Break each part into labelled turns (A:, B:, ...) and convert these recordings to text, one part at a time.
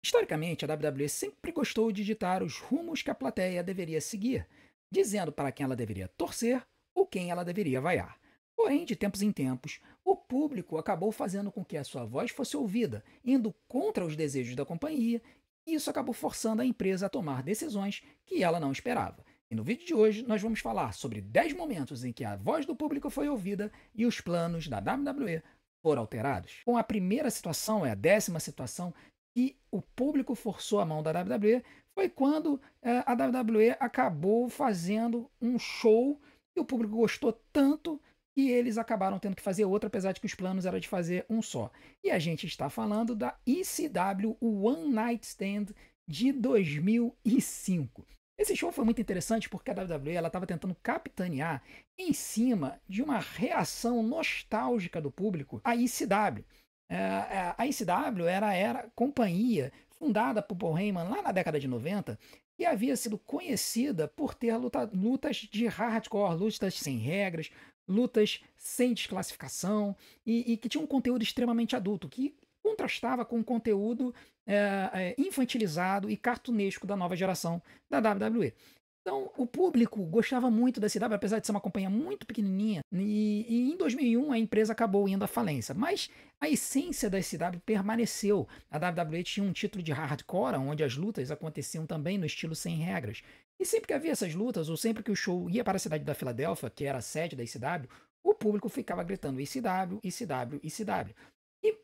A: Historicamente, a WWE sempre gostou de ditar os rumos que a plateia deveria seguir, dizendo para quem ela deveria torcer ou quem ela deveria vaiar. Porém, de tempos em tempos, o público acabou fazendo com que a sua voz fosse ouvida, indo contra os desejos da companhia, e isso acabou forçando a empresa a tomar decisões que ela não esperava. E no vídeo de hoje nós vamos falar sobre 10 momentos em que a voz do público foi ouvida e os planos da WWE foram alterados. Com a primeira situação, é a 10ª situação, que o público forçou a mão da WWE, foi quando a WWE acabou fazendo um show e o público gostou tanto que eles acabaram tendo que fazer outro, apesar de que os planos eram de fazer um só. E a gente está falando da ECW One Night Stand de 2005. Esse show foi muito interessante porque a WWE estava tentando capitanear em cima de uma reação nostálgica do público à ECW. A ECW era companhia fundada por Paul Heyman lá na década de 90 e havia sido conhecida por ter lutas de hardcore, lutas sem regras, lutas sem desclassificação e que tinha um conteúdo extremamente adulto, que contrastava com o conteúdo infantilizado e cartunesco da nova geração da WWE. Então, o público gostava muito da CW, apesar de ser uma companhia muito pequenininha, e em 2001 a empresa acabou indo à falência. Mas a essência da CW permaneceu. A WWE tinha um título de hardcore, onde as lutas aconteciam também no estilo sem regras. E sempre que havia essas lutas, ou sempre que o show ia para a cidade da Filadélfia, que era a sede da ECW, o público ficava gritando ECW, ECW, ECW. E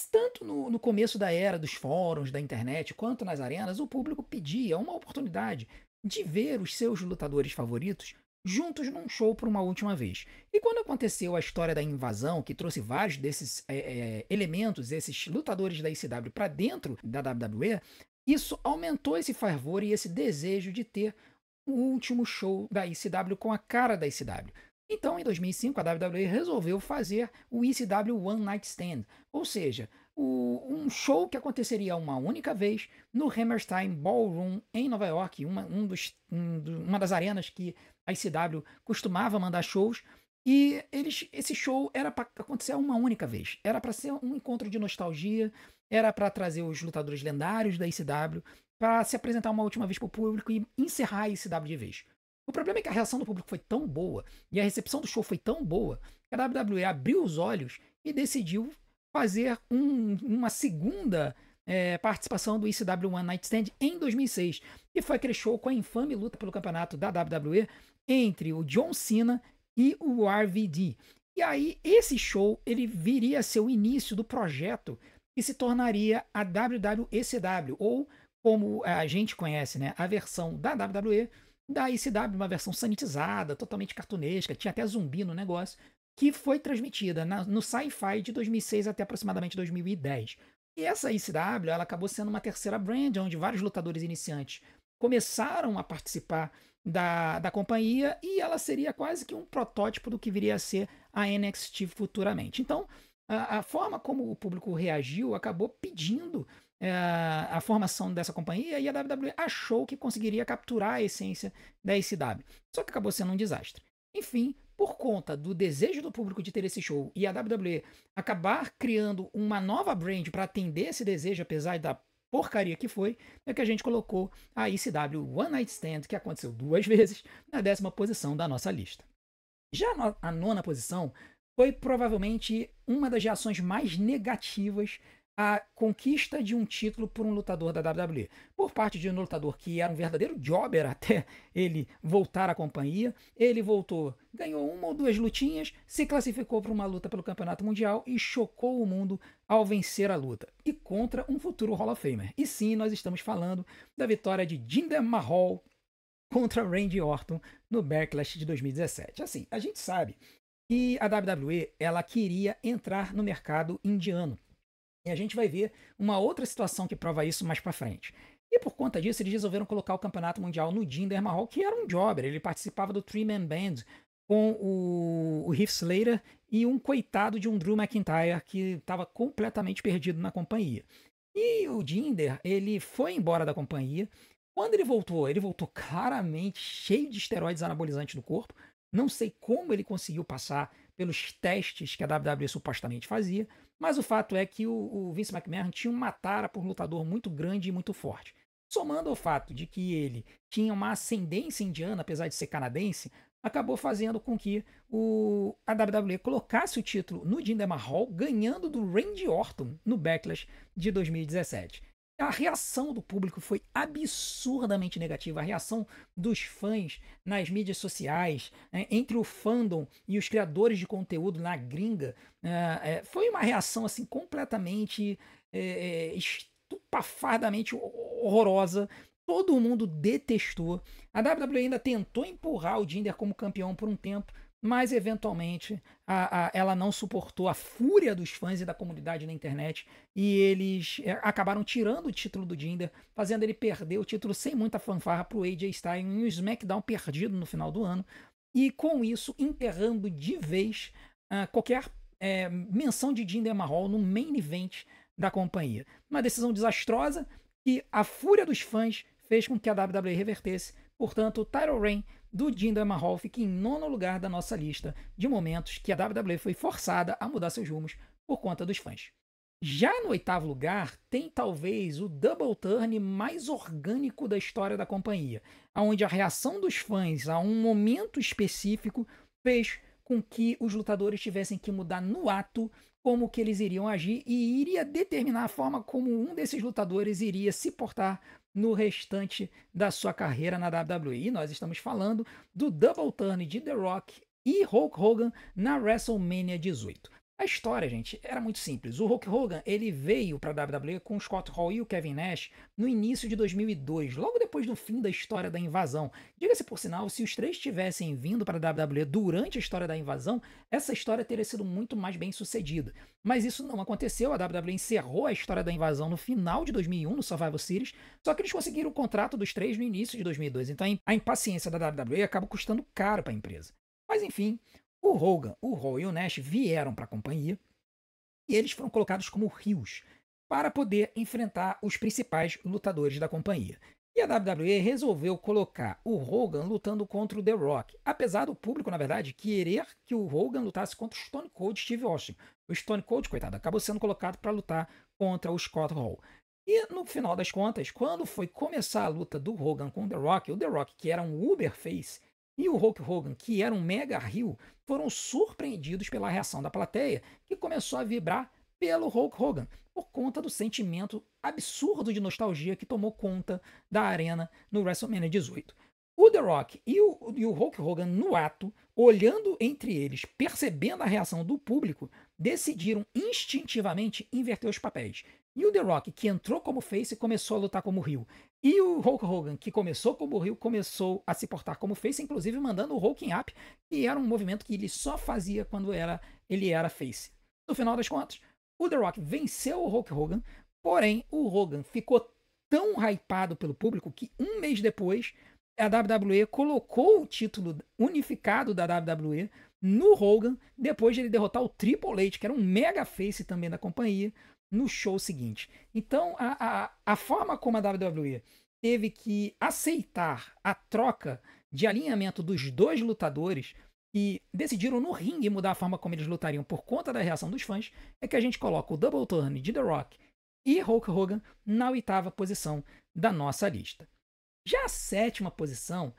A: tanto no começo da era dos fóruns, da internet, quanto nas arenas, o público pedia uma oportunidade de ver os seus lutadores favoritos juntos num show por uma última vez. E quando aconteceu a história da invasão, que trouxe vários desses elementos, esses lutadores da ECW para dentro da WWE, isso aumentou esse fervor e esse desejo de ter o último show da ECW com a cara da ECW. Então, em 2005, a WWE resolveu fazer o ECW One Night Stand, ou seja, um show que aconteceria uma única vez no Hammerstein Ballroom em Nova York, uma das arenas que a ECW costumava mandar shows. E esse show era para acontecer uma única vez. Era para ser um encontro de nostalgia, era para trazer os lutadores lendários da ECW, para se apresentar uma última vez para o público e encerrar a ECW de vez. O problema é que a reação do público foi tão boa e a recepção do show foi tão boa que a WWE abriu os olhos e decidiu fazer uma segunda participação do ECW One Night Stand em 2006, que foi aquele show com a infame luta pelo campeonato da WWE entre o John Cena e o RVD. E aí esse show ele viria a ser o início do projeto que se tornaria a WWECW, ou como a gente conhece, né, a versão da WWE da ECW, uma versão sanitizada, totalmente cartunesca, tinha até zumbi no negócio, que foi transmitida no Sci-Fi de 2006 até aproximadamente 2010. E essa ECW ela acabou sendo uma terceira brand, onde vários lutadores iniciantes começaram a participar da companhia e ela seria quase que um protótipo do que viria a ser a NXT futuramente. Então, a forma como o público reagiu acabou pedindo a formação dessa companhia e a WWE achou que conseguiria capturar a essência da ECW. Só que acabou sendo um desastre. Enfim, por conta do desejo do público de ter esse show e a WWE acabar criando uma nova brand para atender esse desejo, apesar da porcaria que foi, é que a gente colocou a ECW One Night Stand, que aconteceu 2 vezes, na 10ª posição da nossa lista. Já a 9ª posição foi provavelmente uma das reações mais negativas à conquista de um título por um lutador da WWE. Por parte de um lutador que era um verdadeiro jobber até ele voltar à companhia. Ele voltou, ganhou 1 ou 2 lutinhas, se classificou para uma luta pelo Campeonato Mundial e chocou o mundo ao vencer a luta. E contra um futuro Hall of Famer. E sim, nós estamos falando da vitória de Jinder Mahal contra Randy Orton no Backlash de 2017. Assim, a gente sabe que a WWE ela queria entrar no mercado indiano. E a gente vai ver uma outra situação que prova isso mais pra frente. E por conta disso, eles resolveram colocar o campeonato mundial no Jinder Mahal, que era um jobber. Ele participava do Three-Man Band com o Heath Slater e um coitado de um Drew McIntyre que estava completamente perdido na companhia. E o Jinder, ele foi embora da companhia. Quando ele voltou claramente cheio de esteroides anabolizantes no corpo. Não sei como ele conseguiu passar pelos testes que a WWE supostamente fazia. Mas o fato é que o Vince McMahon tinha uma tara por lutador muito grande e muito forte. Somando ao fato de que ele tinha uma ascendência indiana, apesar de ser canadense, acabou fazendo com que a WWE colocasse o título no Jinder Mahal, ganhando do Randy Orton no Backlash de 2017. A reação do público foi absurdamente negativa. A reação dos fãs nas mídias sociais, entre o fandom e os criadores de conteúdo na gringa, foi uma reação assim completamente estupafadamente horrorosa. Todo mundo detestou. A WWE ainda tentou empurrar o Jinder como campeão por um tempo, mas eventualmente ela não suportou a fúria dos fãs e da comunidade na internet e eles acabaram tirando o título do Jinder, fazendo ele perder o título sem muita fanfarra para o AJ Styles em um SmackDown perdido no final do ano e com isso enterrando de vez qualquer menção de Jinder Mahal no main event da companhia. Uma decisão desastrosa que a fúria dos fãs fez com que a WWE revertesse. Portanto, o title reign do Jinder Mahal fica em nono lugar da nossa lista de momentos que a WWE foi forçada a mudar seus rumos por conta dos fãs. Já no oitavo lugar, tem talvez o double turn mais orgânico da história da companhia, onde a reação dos fãs a um momento específico fez com que os lutadores tivessem que mudar no ato como que eles iriam agir e iria determinar a forma como um desses lutadores iria se portar no restante da sua carreira na WWE. E nós estamos falando do double turn de The Rock e Hulk Hogan na WrestleMania 18. A história, gente, era muito simples. O Hulk Hogan, ele veio para a WWE com o Scott Hall e o Kevin Nash no início de 2002, logo depois do fim da história da invasão. Diga-se por sinal, se os três tivessem vindo para a WWE durante a história da invasão, essa história teria sido muito mais bem sucedida. Mas isso não aconteceu, a WWE encerrou a história da invasão no final de 2001, no Survivor Series, só que eles conseguiram o contrato dos três no início de 2002, então a impaciência da WWE acaba custando caro para a empresa. Mas enfim, o Hogan, o Hall e o Nash vieram para a companhia e eles foram colocados como rios para poder enfrentar os principais lutadores da companhia. E a WWE resolveu colocar o Hogan lutando contra o The Rock, apesar do público, na verdade, querer que o Hogan lutasse contra o Stone Cold Steve Austin. O Stone Cold, coitado, acabou sendo colocado para lutar contra o Scott Hall. E no final das contas, quando foi começar a luta do Hogan com o The Rock, que era um Uber Face, e o Hulk Hogan, que era um mega heel, foram surpreendidos pela reação da plateia, que começou a vibrar pelo Hulk Hogan, por conta do sentimento absurdo de nostalgia que tomou conta da arena no WrestleMania 18. O The Rock e o Hulk Hogan no ato, olhando entre eles, percebendo a reação do público, decidiram instintivamente inverter os papéis. E o The Rock, que entrou como face, começou a lutar como heel. E o Hulk Hogan, que começou como heel, começou a se portar como face, inclusive mandando o Hulking Up, que era um movimento que ele só fazia quando ele era face. No final das contas, o The Rock venceu o Hulk Hogan, porém o Hogan ficou tão hypado pelo público que um mês depois a WWE colocou o título unificado da WWE no Hogan, depois de ele derrotar o Triple H, que era um mega face também da companhia, no show seguinte. Então, a forma como a WWE teve que aceitar a troca de alinhamento dos dois lutadores e decidiram no ringue mudar a forma como eles lutariam por conta da reação dos fãs, é que a gente coloca o Double Turn de The Rock e Hulk Hogan na oitava posição da nossa lista. Já a sétima posição,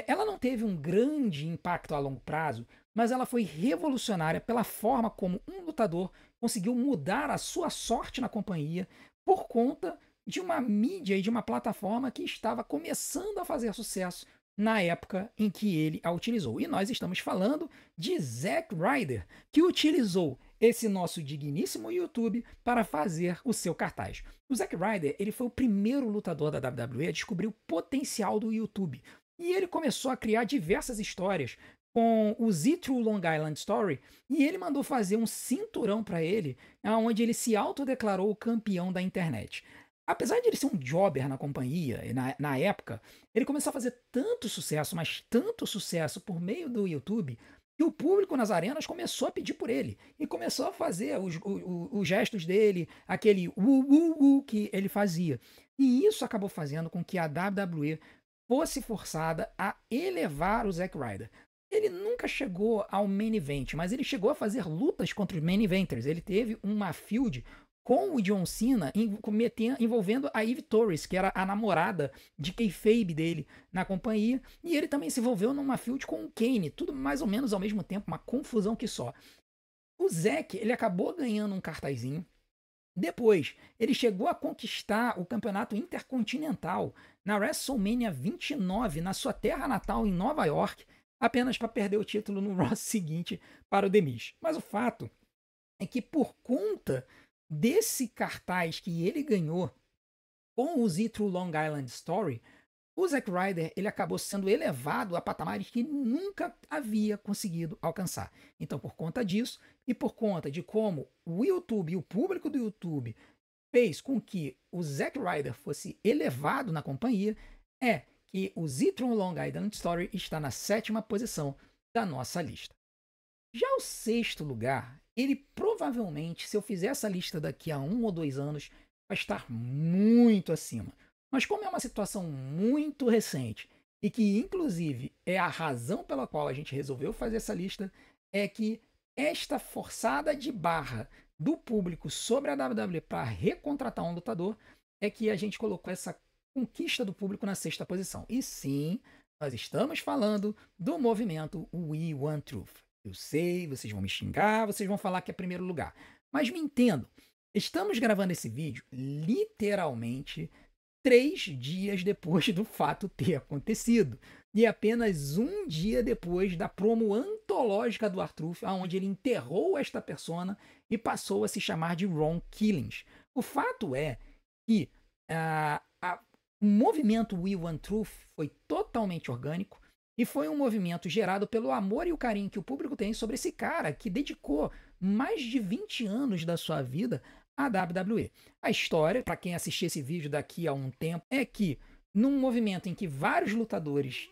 A: ela não teve um grande impacto a longo prazo, mas ela foi revolucionária pela forma como um lutador conseguiu mudar a sua sorte na companhia por conta de uma mídia e de uma plataforma que estava começando a fazer sucesso na época em que ele a utilizou. E nós estamos falando de Zack Ryder, que utilizou esse nosso digníssimo YouTube para fazer o seu cartaz. O Zack Ryder, ele foi o primeiro lutador da WWE a descobrir o potencial do YouTube. E ele começou a criar diversas histórias com o Z-True Long Island Story, e ele mandou fazer um cinturão para ele, onde ele se autodeclarou o campeão da internet. Apesar de ele ser um jobber na companhia, na época, ele começou a fazer tanto sucesso, mas tanto sucesso por meio do YouTube, que o público nas arenas começou a pedir por ele. E começou a fazer os gestos dele, aquele que ele fazia. E isso acabou fazendo com que a WWE fosse forçada a elevar o Zack Ryder. Ele nunca chegou ao main event, mas ele chegou a fazer lutas contra os main eventers. Ele teve uma feud com o John Cena envolvendo a Eve Torres, que era a namorada de kayfabe dele na companhia, e ele também se envolveu numa feud com o Kane, tudo mais ou menos ao mesmo tempo, uma confusão que só. O Zack, ele acabou ganhando um cartazinho. Depois, ele chegou a conquistar o campeonato intercontinental na WrestleMania 29, na sua terra natal, em Nova York, apenas para perder o título no Raw seguinte para o The Miz. Mas o fato é que, por conta desse cartaz que ele ganhou com o Z True Long Island Story, o Zack Ryder ele acabou sendo elevado a patamares que nunca havia conseguido alcançar. Então, por conta disso, e por conta de como o YouTube e o público do YouTube fez com que o Zack Ryder fosse elevado na companhia, é que o Z-Tron Long Island Story está na 7ª posição da nossa lista. Já o 6º lugar, ele provavelmente, se eu fizer essa lista daqui a 1 ou 2 anos, vai estar muito acima. Mas como é uma situação muito recente e que, inclusive, é a razão pela qual a gente resolveu fazer essa lista, é que esta forçada de barra do público sobre a WWE para recontratar um lutador é que a gente colocou essa conquista do público na 6ª posição. E sim, nós estamos falando do movimento We Want Truth. Eu sei, vocês vão me xingar, vocês vão falar que é primeiro lugar. Mas me entendam, estamos gravando esse vídeo literalmente 3 dias depois do fato ter acontecido. E apenas um dia depois da promo antológica do R-Truth, onde ele enterrou esta persona e passou a se chamar de Ron Killings. O fato é que o movimento We Want Truth foi totalmente orgânico e foi um movimento gerado pelo amor e o carinho que o público tem sobre esse cara que dedicou mais de 20 anos da sua vida à WWE. A história, para quem assistir esse vídeo daqui a um tempo, é que num movimento em que vários lutadores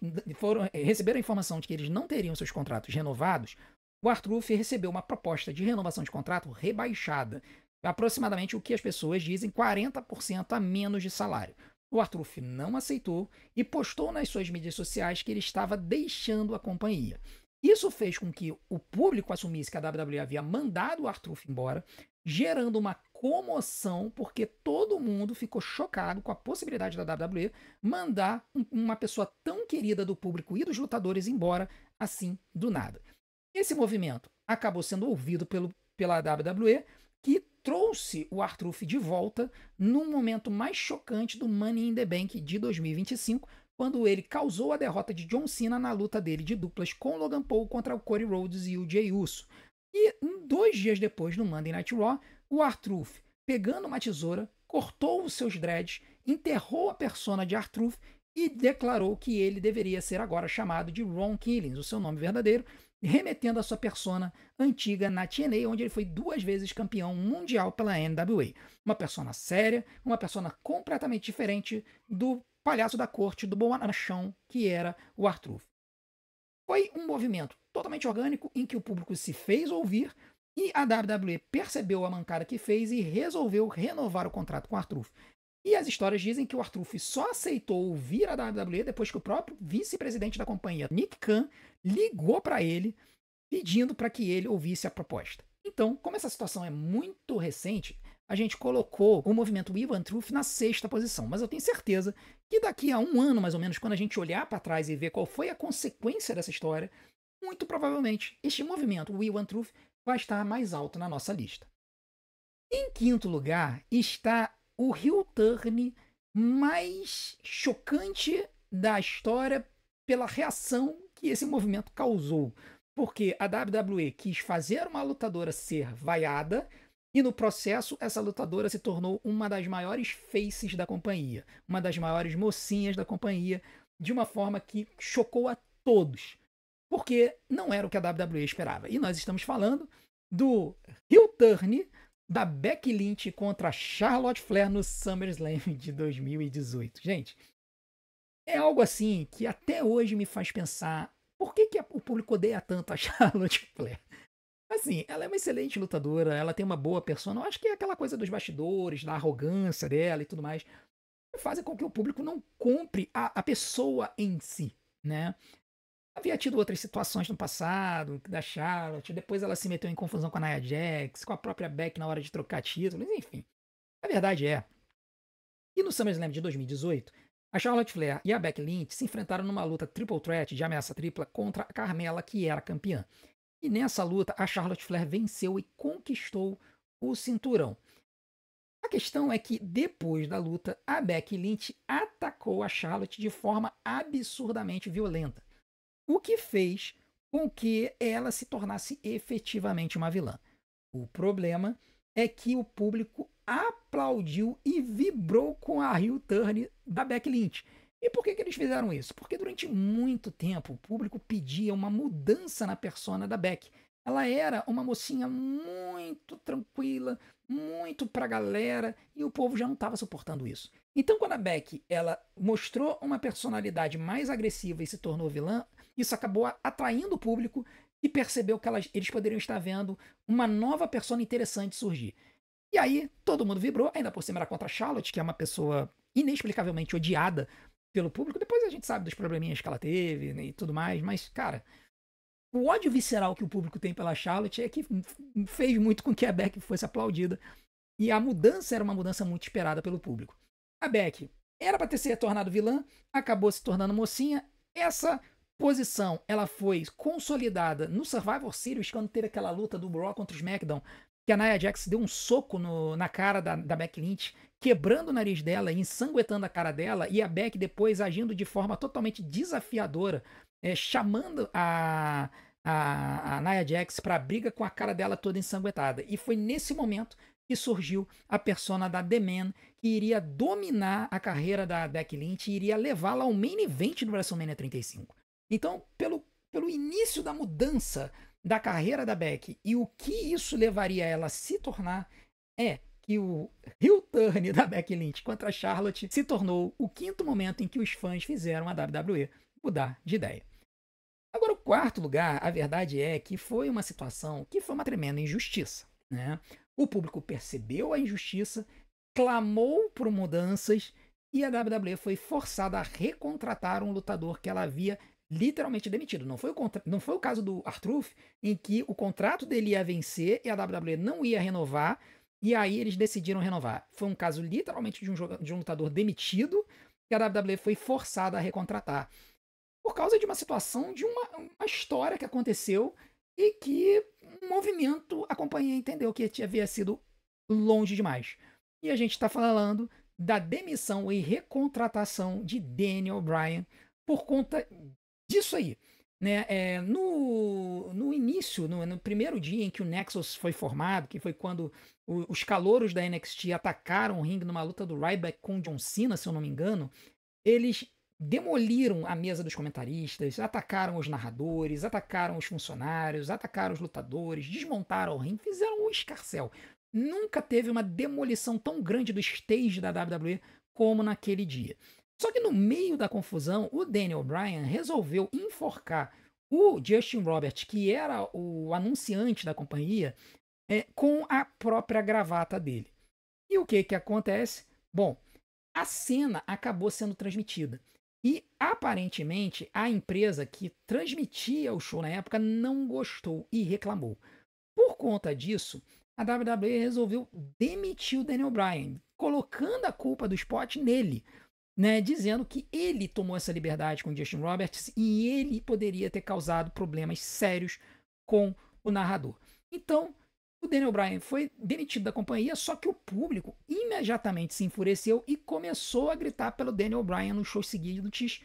A: receberam a informação de que eles não teriam seus contratos renovados, o R-Truth recebeu uma proposta de renovação de contrato rebaixada, aproximadamente o que as pessoas dizem 40% a menos de salário. O R-Truth não aceitou e postou nas suas mídias sociais que ele estava deixando a companhia. Isso fez com que o público assumisse que a WWE havia mandado o R-Truth embora, gerando uma comoção, porque todo mundo ficou chocado com a possibilidade da WWE mandar uma pessoa tão querida do público e dos lutadores embora assim do nada. Esse movimento acabou sendo ouvido pela WWE, que trouxe o R-Truth de volta num momento mais chocante do Money in the Bank de 2025, quando ele causou a derrota de John Cena na luta dele de duplas com Logan Paul contra o Cody Rhodes e o Jey Uso. E 2 dias depois, no Monday Night Raw, o R-Truth, pegando uma tesoura, cortou os seus dreads, enterrou a persona de R-Truth e declarou que ele deveria ser agora chamado de Ron Killings, o seu nome verdadeiro, remetendo a sua persona antiga na TNA, onde ele foi 2 vezes campeão mundial pela NWA. Uma persona séria, uma persona completamente diferente do palhaço da corte, do bonachão que era o R-Truth. Foi um movimento totalmente orgânico em que o público se fez ouvir e a WWE percebeu a mancada que fez e resolveu renovar o contrato com o R-Truth. E as histórias dizem que o R-Truth só aceitou ouvir a WWE depois que o próprio vice-presidente da companhia, Nick Khan, ligou para ele pedindo para que ele ouvisse a proposta. Então, como essa situação é muito recente, a gente colocou o movimento We Want Truth na 6ª posição. Mas eu tenho certeza que daqui a um ano, mais ou menos, quando a gente olhar para trás e ver qual foi a consequência dessa história, muito provavelmente este movimento We Want Truth vai estar mais alto na nossa lista. Em 5º lugar está o heel turn mais chocante da história pela reação que esse movimento causou. Porque a WWE quis fazer uma lutadora ser vaiada e no processo essa lutadora se tornou uma das maiores faces da companhia, uma das maiores mocinhas da companhia, de uma forma que chocou a todos. Porque não era o que a WWE esperava. E nós estamos falando do heel turn da Becky Lynch contra a Charlotte Flair no SummerSlam de 2018. Gente, é algo assim que até hoje me faz pensar por que o público odeia tanto a Charlotte Flair. Assim, ela é uma excelente lutadora, ela tem uma boa persona. Eu acho que é aquela coisa dos bastidores, da arrogância dela e tudo mais, que fazem com que o público não compre a pessoa em si, né? Havia tido outras situações no passado, da Charlotte, depois ela se meteu em confusão com a Nia Jax, com a própria Beck na hora de trocar títulos, enfim. A verdade é que no SummerSlam de 2018, a Charlotte Flair e a Becky Lynch se enfrentaram numa luta triple threat de ameaça tripla contra a Carmella, que era campeã. E nessa luta, a Charlotte Flair venceu e conquistou o cinturão. A questão é que depois da luta, a Becky Lynch atacou a Charlotte de forma absurdamente violenta, o que fez com que ela se tornasse efetivamente uma vilã. O problema é que o público aplaudiu e vibrou com a heel turn da Becky Lynch. E por que eles fizeram isso? Porque durante muito tempo o público pedia uma mudança na persona da Becky. Ela era uma mocinha muito tranquila, muito pra galera, e o povo já não estava suportando isso. Então, quando a Becky ela mostrou uma personalidade mais agressiva e se tornou vilã, isso acabou atraindo o público e percebeu que eles poderiam estar vendo uma nova persona interessante surgir. E aí, todo mundo vibrou, ainda por cima era contra a Charlotte, que é uma pessoa inexplicavelmente odiada pelo público. Depois a gente sabe dos probleminhas que ela teve, né, e tudo mais, mas, cara, o ódio visceral que o público tem pela Charlotte é que fez muito com que a Becky fosse aplaudida. E a mudança era uma mudança muito esperada pelo público. A Becky era para ter se tornado vilã, acabou se tornando mocinha. Essa posição ela foi consolidada no Survivor Series, quando teve aquela luta do Raw contra o SmackDown, que a Nia Jax deu um soco na cara da Becky Lynch, quebrando o nariz dela e ensanguentando a cara dela, e a Becky depois agindo de forma totalmente desafiadora, chamando a Nia Jax para briga com a cara dela toda ensanguentada. E foi nesse momento que surgiu a persona da The Man, que iria dominar a carreira da Becky Lynch e iria levá-la ao main event do WrestleMania 35. Então, pelo início da mudança da carreira da Becky e o que isso levaria ela a se tornar, é que o heel turn da Becky Lynch contra a Charlotte se tornou o quinto momento em que os fãs fizeram a WWE mudar de ideia. Agora, o quarto lugar, a verdade é que foi uma situação que foi uma tremenda injustiça, né? O público percebeu a injustiça, clamou por mudanças e a WWE foi forçada a recontratar um lutador que ela havia literalmente demitido. Não foi o caso do R-Truth, em que o contrato dele ia vencer e a WWE não ia renovar, e aí eles decidiram renovar. Foi um caso literalmente de um lutador demitido que a WWE foi forçada a recontratar por causa de uma situação, de uma história que aconteceu e que um movimento, a companhia entendeu que havia sido longe demais. E a gente está falando da demissão e recontratação de Daniel Bryan por conta disso aí. Né? No início, no primeiro dia em que o Nexus foi formado, que foi quando os calouros da NXT atacaram o ringue numa luta do Ryback com John Cena, se eu não me engano, eles demoliram a mesa dos comentaristas, atacaram os narradores, atacaram os funcionários, atacaram os lutadores, desmontaram o ringue, fizeram um escarcéu. Nunca teve uma demolição tão grande do stage da WWE como naquele dia. Só que no meio da confusão, o Daniel Bryan resolveu enforcar o Justin Roberts, que era o anunciante da companhia, com a própria gravata dele. E o que acontece? Bom, a cena acabou sendo transmitida. E, aparentemente, a empresa que transmitia o show na época não gostou e reclamou. Por conta disso, a WWE resolveu demitir o Daniel Bryan, colocando a culpa do spot nele, né, dizendo que ele tomou essa liberdade com o Justin Roberts e ele poderia ter causado problemas sérios com o narrador. Então, o Daniel Bryan foi demitido da companhia, só que o público imediatamente se enfureceu e começou a gritar pelo Daniel Bryan nos shows seguintes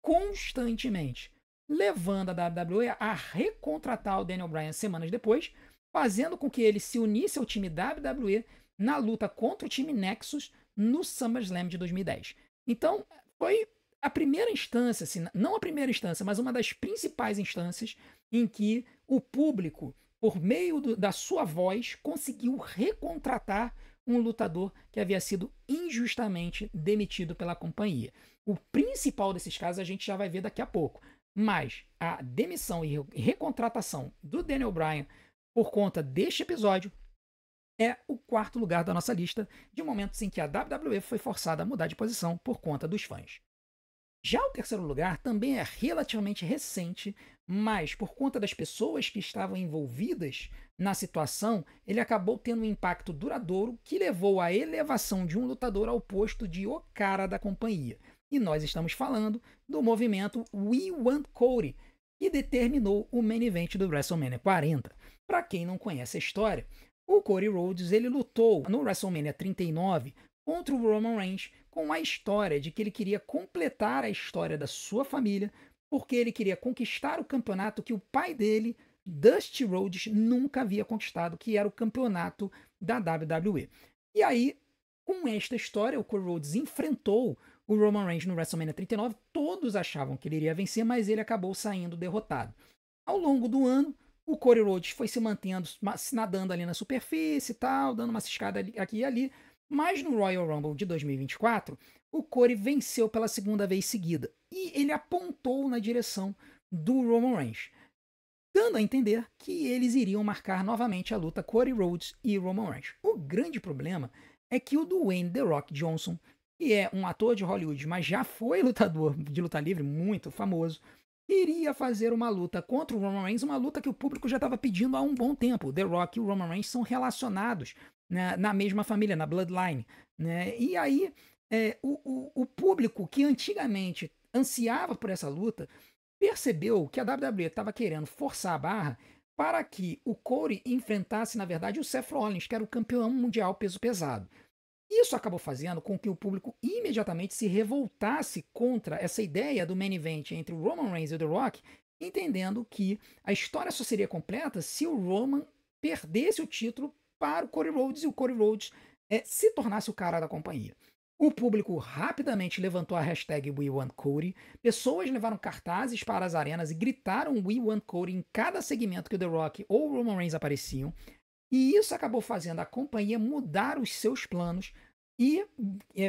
A: constantemente, levando a WWE a recontratar o Daniel Bryan semanas depois, fazendo com que ele se unisse ao time WWE na luta contra o time Nexus no SummerSlam de 2010. Então, foi a primeira instância, assim, não a primeira instância, mas uma das principais instâncias em que o público, por meio da sua voz, conseguiu recontratar um lutador que havia sido injustamente demitido pela companhia. O principal desses casos a gente já vai ver daqui a pouco. Mas a demissão e recontratação do Daniel Bryan por conta deste episódio é o quarto lugar da nossa lista de momentos em que a WWE foi forçada a mudar de posição por conta dos fãs. Já o terceiro lugar também é relativamente recente, mas por conta das pessoas que estavam envolvidas na situação, ele acabou tendo um impacto duradouro que levou à elevação de um lutador ao posto de o cara da companhia. E nós estamos falando do movimento We Want Cody, que determinou o main event do WrestleMania 40. Para quem não conhece a história, o Cody Rhodes ele lutou no WrestleMania 39 contra o Roman Reigns com a história de que ele queria completar a história da sua família, porque ele queria conquistar o campeonato que o pai dele, Dusty Rhodes, nunca havia conquistado, que era o campeonato da WWE. E aí, com esta história, o Cody Rhodes enfrentou o Roman Reigns no WrestleMania 39. Todos achavam que ele iria vencer, mas ele acabou saindo derrotado. Ao longo do ano, o Cody Rhodes foi se mantendo, se nadando ali na superfície e tal, dando uma ciscada aqui e ali. Mas no Royal Rumble de 2024, o Cody venceu pela segunda vez seguida. E ele apontou na direção do Roman Reigns, dando a entender que eles iriam marcar novamente a luta Cody Rhodes e Roman Reigns. O grande problema é que o Dwayne The Rock Johnson, que é um ator de Hollywood, mas já foi lutador de luta livre muito famoso, iria fazer uma luta contra o Roman Reigns, uma luta que o público já estava pedindo há um bom tempo. The Rock e o Roman Reigns são relacionados, né, na mesma família, na Bloodline. Né? E aí, o público que antigamente ansiava por essa luta percebeu que a WWE estava querendo forçar a barra para que o Cody enfrentasse, na verdade, o Seth Rollins, que era o campeão mundial peso pesado. Isso acabou fazendo com que o público imediatamente se revoltasse contra essa ideia do main event entre o Roman Reigns e o The Rock, entendendo que a história só seria completa se o Roman perdesse o título para o Cody Rhodes e o Cody Rhodes se tornasse o cara da companhia. O público rapidamente levantou a hashtag We Want Cody, pessoas levaram cartazes para as arenas e gritaram We Want Cody em cada segmento que o The Rock ou o Roman Reigns apareciam. E isso acabou fazendo a companhia mudar os seus planos e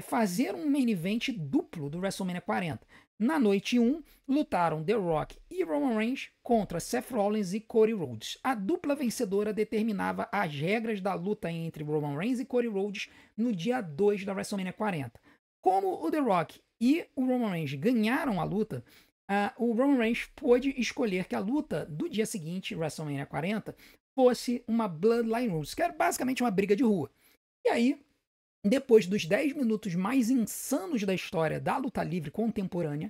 A: fazer um main event duplo do WrestleMania 40. Na noite 1, lutaram The Rock e Roman Reigns contra Seth Rollins e Cody Rhodes. A dupla vencedora determinava as regras da luta entre Roman Reigns e Cody Rhodes no dia 2 da WrestleMania 40. Como o The Rock e o Roman Reigns ganharam a luta, o Roman Reigns pôde escolher que a luta do dia seguinte, WrestleMania 40, fosse uma Bloodline Rules, que era basicamente uma briga de rua. E aí, depois dos 10 minutos mais insanos da história da luta livre contemporânea,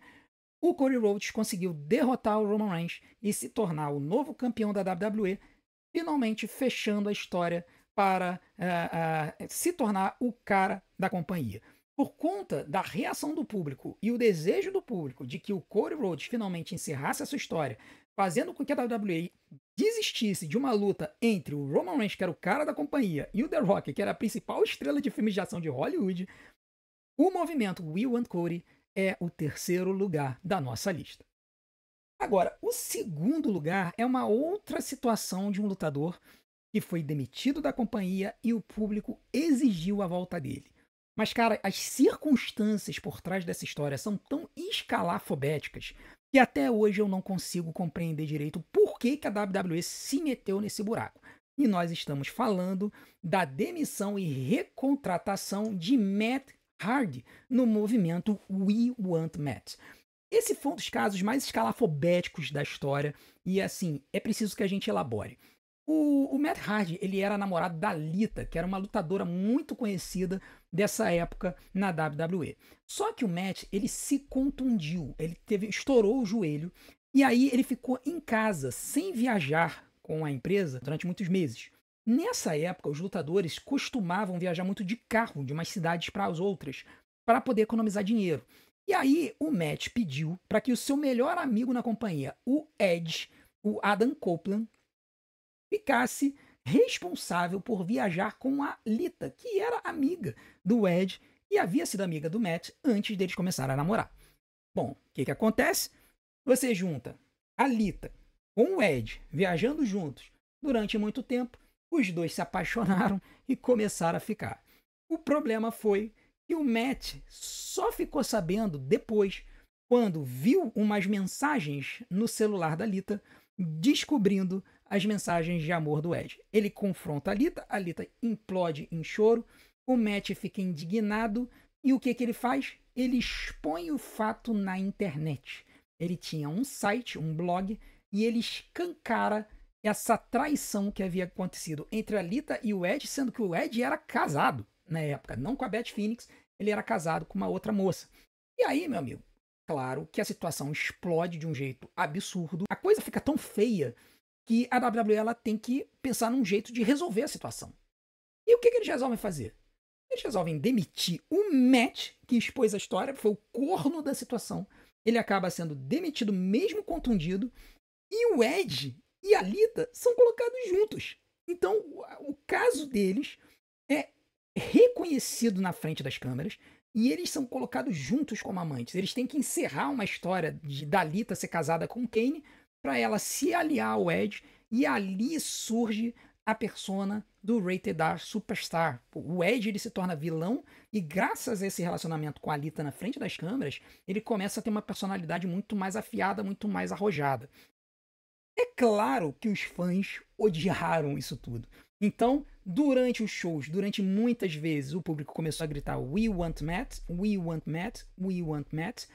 A: o Cody Rhodes conseguiu derrotar o Roman Reigns e se tornar o novo campeão da WWE, finalmente fechando a história para se tornar o cara da companhia. Por conta da reação do público e o desejo do público de que o Cody Rhodes finalmente encerrasse a sua história, fazendo com que a WWE desistisse de uma luta entre o Roman Reigns, que era o cara da companhia, e o The Rock, que era a principal estrela de filmes de ação de Hollywood, o movimento We Want Cody é o terceiro lugar da nossa lista. Agora, o segundo lugar é uma outra situação de um lutador que foi demitido da companhia e o público exigiu a volta dele. Mas, cara, as circunstâncias por trás dessa história são tão escalafobéticas que até hoje eu não consigo compreender direito por que a WWE se meteu nesse buraco. E nós estamos falando da demissão e recontratação de Matt Hardy no movimento We Want Matt. Esse foi um dos casos mais escalafobéticos da história e, assim, é preciso que a gente elabore. O Matt Hardy, ele era namorado da Lita, que era uma lutadora muito conhecida dessa época na WWE. Só que o Matt, ele se contundiu, ele estourou o joelho e aí ele ficou em casa, sem viajar com a empresa durante muitos meses. Nessa época, os lutadores costumavam viajar muito de carro, de umas cidades para as outras, para poder economizar dinheiro. E aí o Matt pediu para que o seu melhor amigo na companhia, o Edge, o Adam Copeland, ficasse responsável por viajar com a Lita, que era amiga do Edge e havia sido amiga do Matt antes deles começarem a namorar. Bom, o que acontece? Você junta a Lita com o Edge viajando juntos durante muito tempo, os dois se apaixonaram e começaram a ficar. O problema foi que o Matt só ficou sabendo depois, quando viu umas mensagens no celular da Lita, descobrindo as mensagens de amor do Edge. Ele confronta a Lita implode em choro, o Matt fica indignado e o que ele faz? ele expõe o fato na internet. Ele tinha um site, um blog, e ele escancara essa traição que havia acontecido entre a Lita e o Edge, sendo que o Edge era casado na época, não com a Beth Phoenix, ele era casado com uma outra moça. E aí, meu amigo, claro que a situação explode de um jeito absurdo, a coisa fica tão feia que a WWE ela tem que pensar num jeito de resolver a situação. E o que eles resolvem fazer? Eles resolvem demitir o Matt, que expôs a história, foi o corno da situação. Ele acaba sendo demitido mesmo contundido, e o Edge e a Lita são colocados juntos. Então, o caso deles é reconhecido na frente das câmeras e eles são colocados juntos como amantes. Eles têm que encerrar uma história da Lita ser casada com Kane para ela se aliar ao Edge, e ali surge a persona do Rated R Superstar. O Edge ele se torna vilão e graças a esse relacionamento com a Lita na frente das câmeras, ele começa a ter uma personalidade muito mais afiada, muito mais arrojada. É claro que os fãs odiaram isso tudo. Então, durante os shows, durante muitas vezes, o público começou a gritar We want Matt, We want Matt, We want Matt.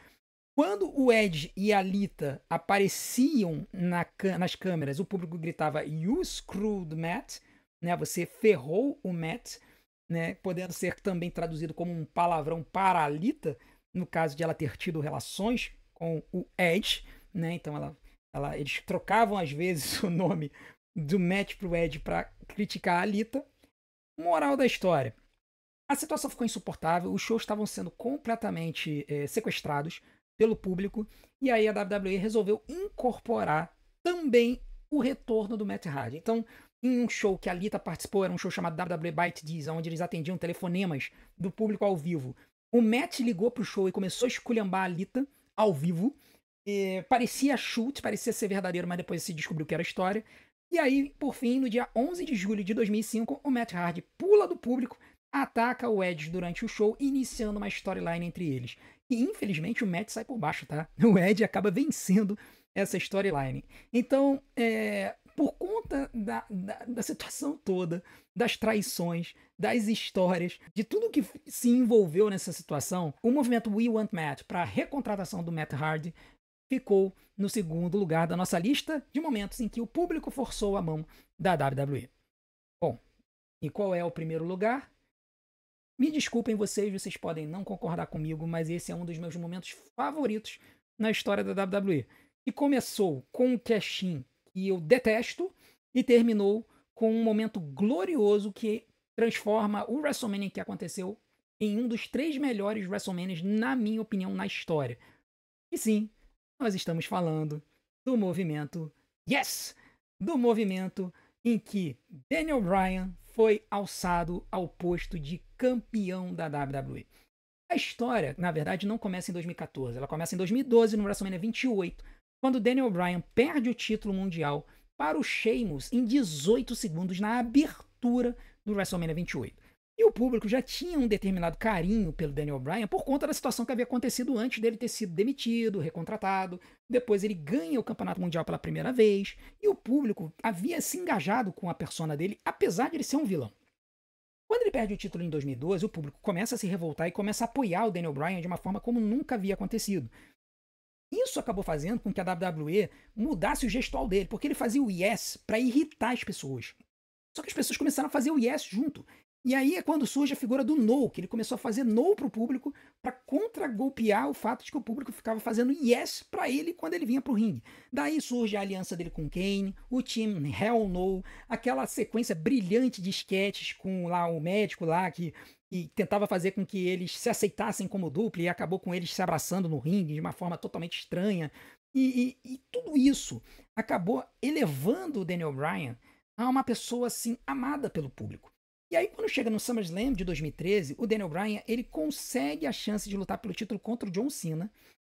A: Quando o Edge e a Lita apareciam nas câmeras, o público gritava You screwed Matt, né? Você ferrou o Matt, né? Podendo ser também traduzido como um palavrão para a Lita, no caso de ela ter tido relações com o Edge, né? Então eles trocavam às vezes o nome do Matt pro Edge para criticar a Lita. Moral da história: a situação ficou insuportável, os shows estavam sendo completamente sequestrados pelo público, e aí a WWE resolveu incorporar também o retorno do Matt Hardy. Então, em um show que a Lita participou, era um show chamado WWE Bite Diz, onde eles atendiam telefonemas do público ao vivo. O Matt ligou pro show e começou a esculhambar a Lita ao vivo. Parecia chute, parecia ser verdadeiro, mas depois se descobriu que era história. E aí, por fim, no dia 11 de julho de 2005, o Matt Hardy pula do público, ataca o Edge durante o show, iniciando uma storyline entre eles. E infelizmente o Matt sai por baixo, tá? O Edge acaba vencendo essa storyline. Então, por conta da situação toda, das traições, das histórias, de tudo que se envolveu nessa situação, o movimento We Want Matt para a recontratação do Matt Hardy ficou no segundo lugar da nossa lista de momentos em que o público forçou a mão da WWE. Bom, e qual é o primeiro lugar? Me desculpem vocês podem não concordar comigo, mas esse é um dos meus momentos favoritos na história da WWE. E começou com um cash-in que eu detesto e terminou com um momento glorioso que transforma o WrestleMania que aconteceu em um dos 3 melhores WrestleManias, na minha opinião, na história. E sim, nós estamos falando do movimento Yes! Do movimento em que Daniel Bryan foi alçado ao posto de campeão da WWE. A história, na verdade, não começa em 2014, ela começa em 2012, no WrestleMania 28, quando Daniel Bryan perde o título mundial para o Sheamus em 18 segundos na abertura do WrestleMania 28. E o público já tinha um determinado carinho pelo Daniel Bryan por conta da situação que havia acontecido antes dele ter sido demitido, recontratado. Depois ele ganha o Campeonato Mundial pela primeira vez. E o público havia se engajado com a persona dele, apesar de ele ser um vilão. Quando ele perde o título em 2012, o público começa a se revoltar e começa a apoiar o Daniel Bryan de uma forma como nunca havia acontecido. Isso acabou fazendo com que a WWE mudasse o gestual dele, porque ele fazia o yes para irritar as pessoas. Só que as pessoas começaram a fazer o yes junto. E aí é quando surge a figura do no, que ele começou a fazer no pro público para contra-golpear o fato de que o público ficava fazendo yes para ele quando ele vinha pro ringue. Daí surge a aliança dele com Kane, o time Hell No, aquela sequência brilhante de sketches com lá o médico lá que tentava fazer com que eles se aceitassem como dupla e acabou com eles se abraçando no ringue de uma forma totalmente estranha. E tudo isso acabou elevando o Daniel Bryan a uma pessoa assim amada pelo público. E aí, quando chega no SummerSlam de 2013, o Daniel Bryan ele consegue a chance de lutar pelo título contra o John Cena.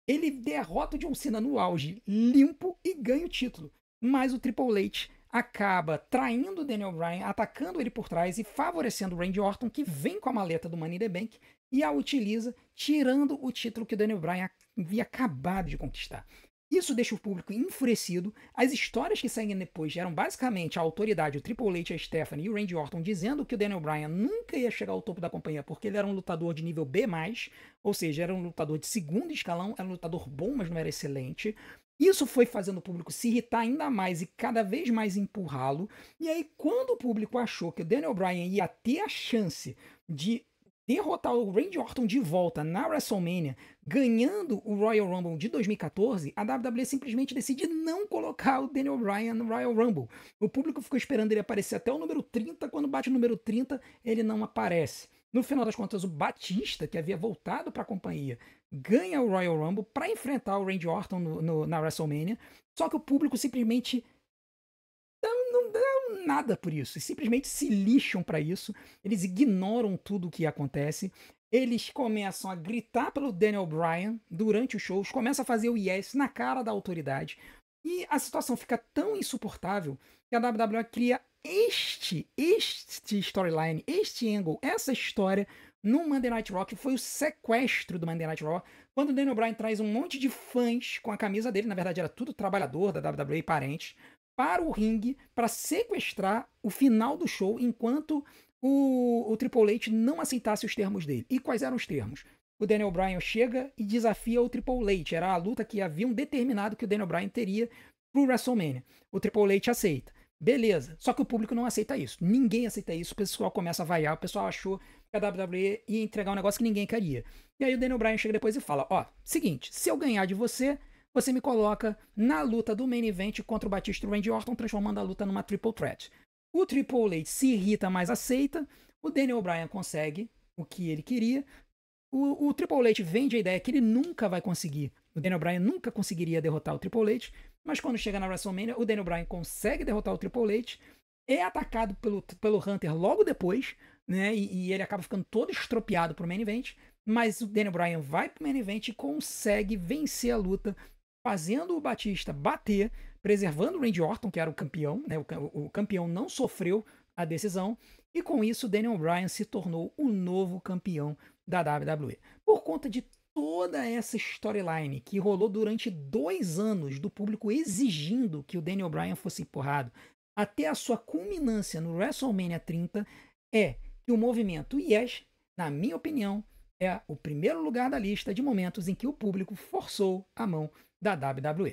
A: Ele derrota o John Cena no auge, limpo, e ganha o título. Mas o Triple H acaba traindo o Daniel Bryan, atacando ele por trás e favorecendo o Randy Orton, que vem com a maleta do Money in the Bank e a utiliza, tirando o título que o Daniel Bryan havia acabado de conquistar. Isso deixa o público enfurecido. As histórias que seguem depois eram basicamente a autoridade, o Triple H, a Stephanie e o Randy Orton dizendo que o Daniel Bryan nunca ia chegar ao topo da companhia porque ele era um lutador de nível B+, ou seja, era um lutador de segundo escalão, era um lutador bom, mas não era excelente. Isso foi fazendo o público se irritar ainda mais e cada vez mais empurrá-lo. E aí, quando o público achou que o Daniel Bryan ia ter a chance de derrotar o Randy Orton de volta na WrestleMania, ganhando o Royal Rumble de 2014, a WWE simplesmente decide não colocar o Daniel Bryan no Royal Rumble. O público ficou esperando ele aparecer até o número 30, quando bate o número 30, ele não aparece. No final das contas, o Batista, que havia voltado para a companhia, ganha o Royal Rumble para enfrentar o Randy Orton na WrestleMania, só que o público simplesmente não dão nada por isso, e simplesmente se lixam para isso, eles ignoram tudo o que acontece, eles começam a gritar pelo Daniel Bryan durante os shows, começam a fazer o yes na cara da autoridade, e a situação fica tão insuportável que a WWE cria este storyline, este angle, essa história no Monday Night Raw, que foi o sequestro do Monday Night Raw, quando o Daniel Bryan traz um monte de fãs com a camisa dele, na verdade era tudo trabalhador da WWE e parentes, para o ringue para sequestrar o final do show enquanto o Triple H não aceitasse os termos dele. E quais eram os termos? O Daniel Bryan chega e desafia o Triple H. Era a luta que haviam determinado que o Daniel Bryan teria pro WrestleMania. O Triple H aceita. Beleza. Só que o público não aceita isso. Ninguém aceita isso. O pessoal começa a vaiar. O pessoal achou que a WWE ia entregar um negócio que ninguém queria. E aí o Daniel Bryan chega depois e fala: ó, seguinte, se eu ganhar de você, você me coloca na luta do main event contra o Batista e o Randy Orton, transformando a luta numa triple threat. O Triple H se irrita, mas aceita. O Daniel Bryan consegue o que ele queria. O Triple H vende a ideia que ele nunca vai conseguir. O Daniel Bryan nunca conseguiria derrotar o Triple H, mas quando chega na WrestleMania, o Daniel Bryan consegue derrotar o Triple H, é atacado pelo Hunter logo depois, né? E ele acaba ficando todo estropiado pro main event, mas o Daniel Bryan vai pro main event e consegue vencer a luta, fazendo o Batista bater, preservando o Randy Orton, que era o campeão, né? O campeão não sofreu a decisão, e com isso Daniel Bryan se tornou o novo campeão da WWE. Por conta de toda essa storyline que rolou durante 2 anos do público exigindo que o Daniel Bryan fosse empurrado, até a sua culminância no WrestleMania 30, é que o movimento Yes, na minha opinião, é o primeiro lugar da lista de momentos em que o público forçou a mão da WWE.